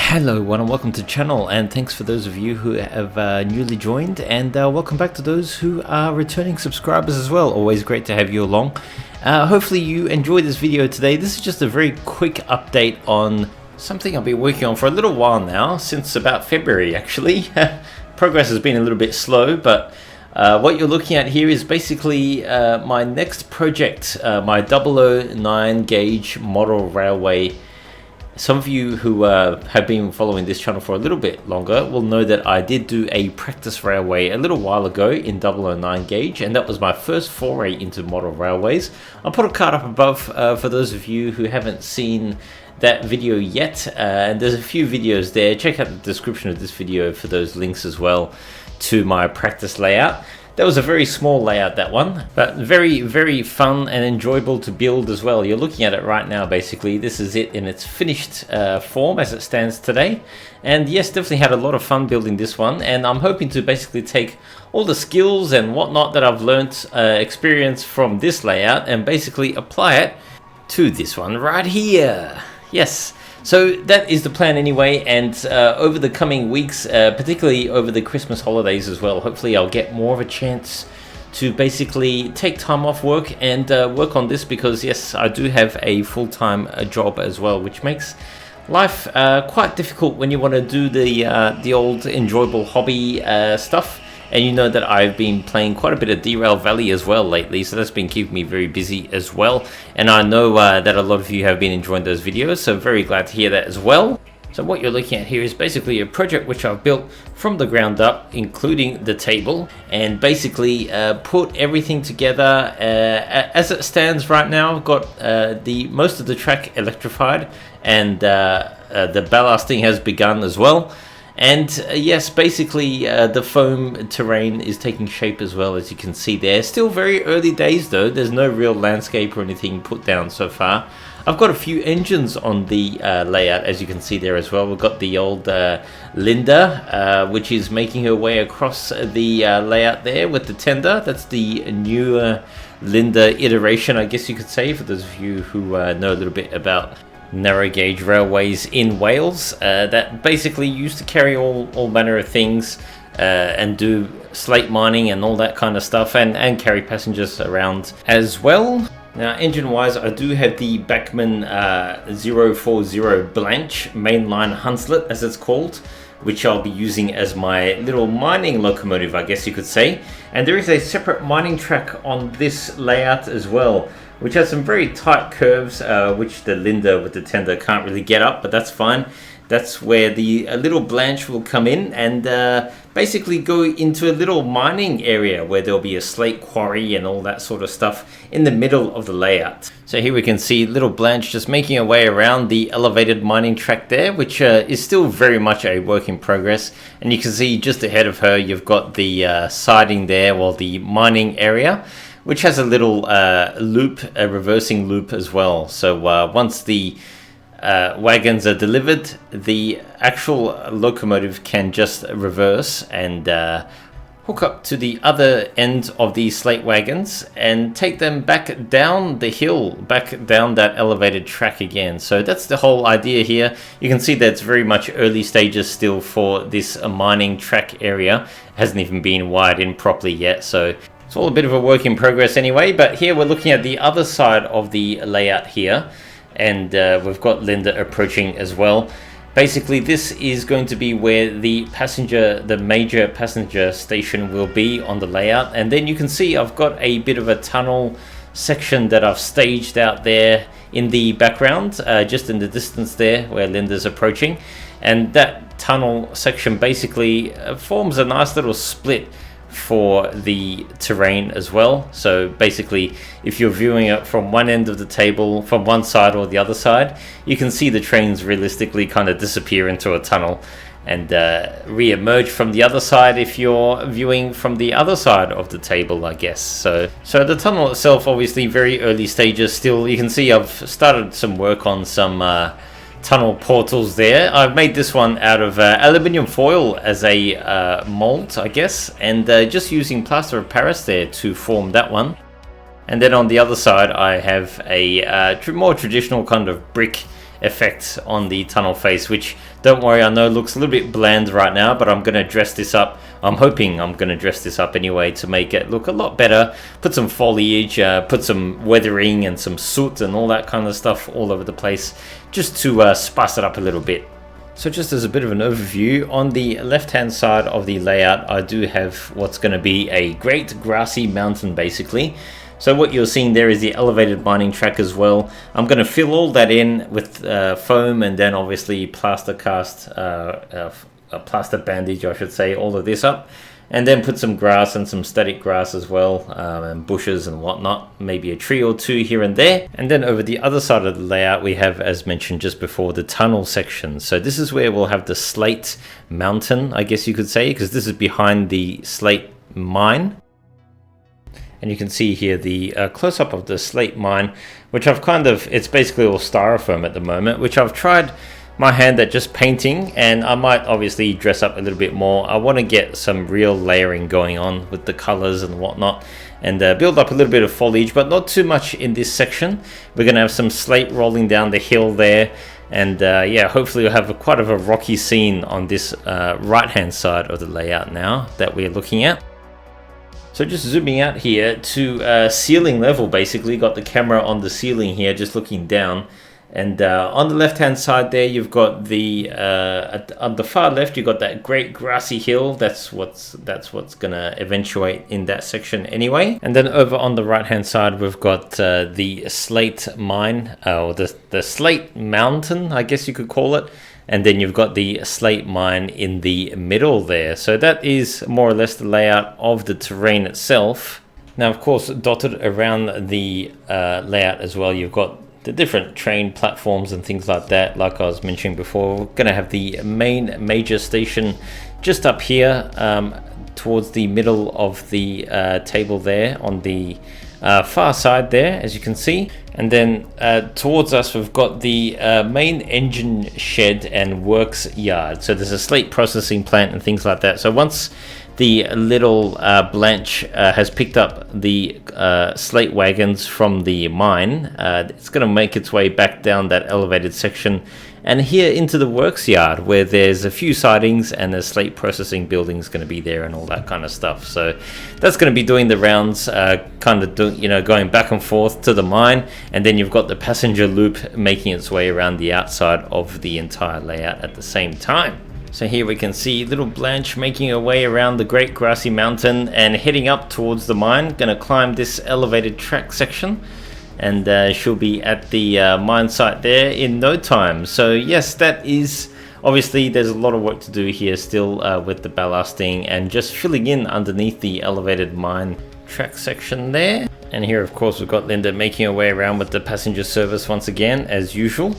Hello everyone and welcome to the channel, and thanks for those of you who have newly joined, and welcome back to those who are returning subscribers as well. Always great to have you along. Hopefully you enjoyed this video today. This is just a very quick update on something I've been working on for a little while now, since about February actually. Progress has been a little bit slow, but what you're looking at here is basically my next project, my OO9 gauge model railway. Some of you who have been following this channel for a little bit longer will know that I did do a practice railway a little while ago in OO9 gauge, and that was my first foray into model railways. I'll put a card up above for those of you who haven't seen that video yet, and there's a few videos there. Check out the description of this video for those links as well to my practice layout. That was a very small layout, that one, but very fun and enjoyable to build as well. You're looking at it right now. Basically this is it in its finished form as it stands today, and yes, definitely had a lot of fun building this one, and I'm hoping to basically take all the skills and whatnot that I've learnt, experience from this layout, and basically apply it to this one right here. Yes. So that is the plan anyway, and over the coming weeks, particularly over the Christmas holidays as well, hopefully I'll get more of a chance to basically take time off work and work on this, because yes, I do have a full-time job as well, which makes life quite difficult when you want to do the old enjoyable hobby stuff. And you know that I've been playing quite a bit of Derail Valley as well lately, so that's been keeping me very busy as well. And I know that a lot of you have been enjoying those videos, so very glad to hear that as well. So what you're looking at here is basically a project which I've built from the ground up, including the table, and basically put everything together as it stands right now. I've got most of the track electrified, and the ballasting has begun as well. And yes, basically the foam terrain is taking shape as well, as you can see there. Still very early days though, there's no real landscape or anything put down so far. I've got a few engines on the layout, as you can see there as well. We've got the old Linda, which is making her way across the layout there with the tender. That's the newer Linda iteration, I guess you could say, for those of you who know a little bit about narrow gauge railways in Wales, that basically used to carry all manner of things and do slate mining and all that kind of stuff, and carry passengers around as well. Now engine wise, I do have the Bachmann 040 Blanche mainline Hunslet, as it's called, which I'll be using as my little mining locomotive, I guess you could say. And there is a separate mining track on this layout as well, which has some very tight curves, which the Linda with the tender can't really get up, but that's fine. That's where the little Blanche will come in and basically go into a little mining area where there'll be a slate quarry and all that sort of stuff in the middle of the layout. So here we can see little Blanche just making her way around the elevated mining track there, which is still very much a work in progress. And you can see just ahead of her, you've got the siding there, or the mining area, which has a little loop, a reversing loop as well. So once the wagons are delivered, the actual locomotive can just reverse and hook up to the other end of the slate wagons and take them back down the hill, back down that elevated track again. So that's the whole idea here. You can see that it's very much early stages still for this mining track area. It hasn't even been wired in properly yet, so it's all a bit of a work in progress anyway. But here we're looking at the other side of the layout here, and we've got Linda approaching as well. Basically this is going to be where the major passenger station will be on the layout. And then you can see I've got a bit of a tunnel section that I've staged out there in the background, just in the distance there where Linda's approaching. And that tunnel section basically forms a nice little split for the terrain as well. So basically if you're viewing it from one end of the table, from one side or the other side, you can see the trains realistically kind of disappear into a tunnel and re-emerge from the other side if you're viewing from the other side of the table, I guess. So the tunnel itself, obviously very early stages still. You can see I've started some work on some tunnel portals there. I've made this one out of aluminium foil as a mold, I guess, and just using plaster of Paris there to form that one. And then on the other side I have a more traditional kind of brick effect on the tunnel face, which, don't worry, I know looks a little bit bland right now, but I'm going to dress this up. I'm hoping I'm going to dress this up anyway to make it look a lot better. Put some foliage, put some weathering and some soot and all that kind of stuff all over the place, just to spice it up a little bit. So just as a bit of an overview, on the left hand side of the layout I do have what's going to be a great grassy mountain basically. So what you're seeing there is the elevated mining track as well. I'm going to fill all that in with foam, and then obviously plaster cast, a plaster bandage I should say, all of this up. And then put some grass and some static grass as well, and bushes and whatnot, maybe a tree or two here and there. And then over the other side of the layout we have, as mentioned just before, the tunnel section. So this is where we'll have the slate mountain, I guess you could say, because this is behind the slate mine. And you can see here the close-up of the slate mine, which I've it's basically all styrofoam at the moment, which I've tried my hand at just painting, and I might obviously dress up a little bit more. I want to get some real layering going on with the colors and whatnot, and build up a little bit of foliage, but not too much in this section. We're going to have some slate rolling down the hill there, and yeah, hopefully we'll have quite of a rocky scene on this right hand side of the layout now that we're looking at. So just zooming out here to ceiling level, basically got the camera on the ceiling here just looking down. And on the left hand side there you've got the on the far left you've got that great grassy hill. That's what's gonna eventuate in that section anyway. And then over on the right hand side we've got the slate mine, or the slate mountain, I guess you could call it. And then you've got the slate mine in the middle there. So that is more or less the layout of the terrain itself. Now of course dotted around the layout as well you've got the different train platforms and things like that. Like I was mentioning before, we're going to have the main major station just up here towards the middle of the table there on the far side there, as you can see. And then towards us we've got the main engine shed and works yard. So there's a slate processing plant and things like that. So once the little Blanche has picked up the slate wagons from the mine, it's going to make its way back down that elevated section and here into the works yard, where there's a few sidings and a slate processing building's going to be there and all that kind of stuff. So that's going to be doing the rounds, going back and forth to the mine, and then you've got the passenger loop making its way around the outside of the entire layout at the same time. So here we can see little Blanche making her way around the great grassy mountain and heading up towards the mine. Gonna climb this elevated track section, and she'll be at the mine site there in no time. So yes, that is obviously there's a lot of work to do here still with the ballasting and just filling in underneath the elevated mine track section there. And here of course we've got Linda making her way around with the passenger service once again as usual.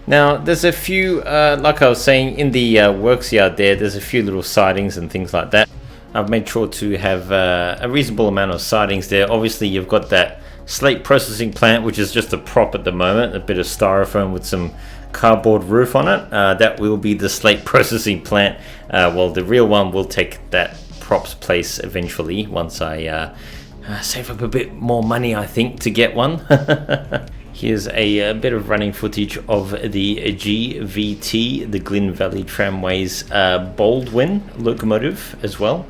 Now there's a few, like I was saying, in the works yard there's a few little sidings and things like that. I've made sure to have a reasonable amount of sidings there. Obviously you've got that slate processing plant, which is just a prop at the moment, a bit of styrofoam with some cardboard roof on it. That will be the slate processing plant. Well, the real one will take that prop's place eventually once I save up a bit more money, I think, to get one. Here's a bit of running footage of the GVT, the Glyn Valley Tramways Baldwin locomotive as well,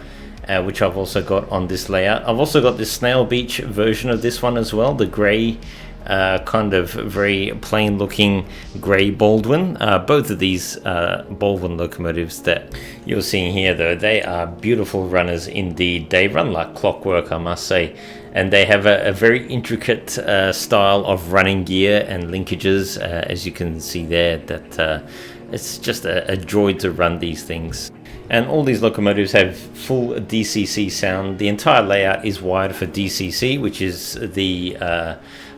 which I've also got on this layout. I've also got this Snail Beach version of this one as well, the grey, kind of very plain looking grey Baldwin. Both of these Baldwin locomotives that you're seeing here though, they are beautiful runners indeed. They run like clockwork, I must say. And they have a very intricate style of running gear and linkages, as you can see there, that it's just a joy to run these things. And all these locomotives have full DCC sound. The entire layout is wired for DCC, which is the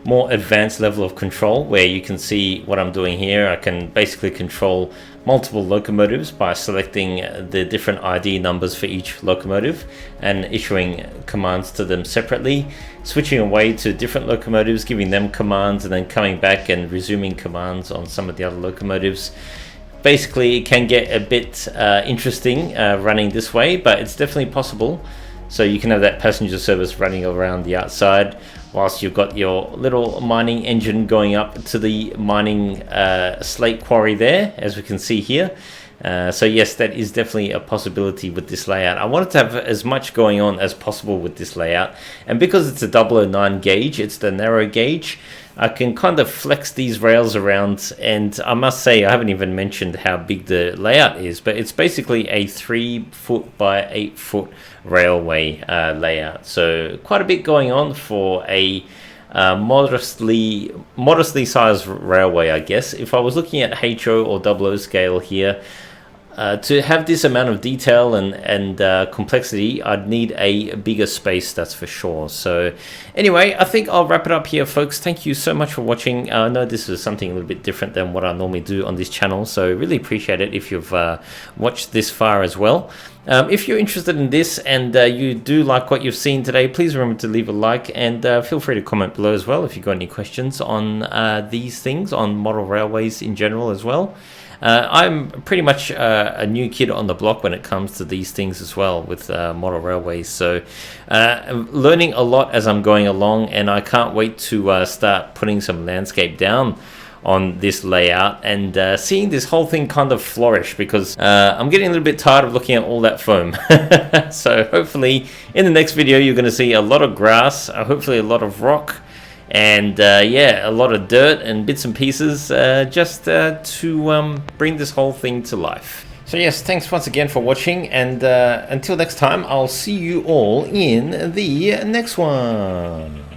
more advanced level of control, where you can see what I'm doing here. I can basically control multiple locomotives by selecting the different ID numbers for each locomotive and issuing commands to them separately, switching away to different locomotives, giving them commands, and then coming back and resuming commands on some of the other locomotives. Basically, it can get a bit interesting running this way, but it's definitely possible. So you can have that passenger service running around the outside, whilst you've got your little mining engine going up to the mining slate quarry there, as we can see here. So yes, that is definitely a possibility with this layout. I wanted to have as much going on as possible with this layout, and because it's a 009 gauge, it's the narrow gauge, I can kind of flex these rails around. And I must say, I haven't even mentioned how big the layout is, but it's basically a 3 foot by 8 foot railway layout, so quite a bit going on for a modestly sized railway, I guess. If I was looking at HO or 00 scale here, to have this amount of detail and complexity, I'd need a bigger space, that's for sure. So anyway, I think I'll wrap it up here, folks. Thank you so much for watching. I know this is something a little bit different than what I normally do on this channel, so really appreciate it if you've watched this far as well. If you're interested in this and you do like what you've seen today, please remember to leave a like, and feel free to comment below as well if you've got any questions on these things, on model railways in general as well. I'm pretty much a new kid on the block when it comes to these things as well with model railways, so I'm learning a lot as I'm going along, and I can't wait to start putting some landscape down on this layout and seeing this whole thing kind of flourish, because I'm getting a little bit tired of looking at all that foam. So hopefully in the next video you're going to see a lot of grass, hopefully a lot of rock, and yeah, a lot of dirt and bits and pieces, just to bring this whole thing to life. So yes, thanks once again for watching, and until next time, I'll see you all in the next one.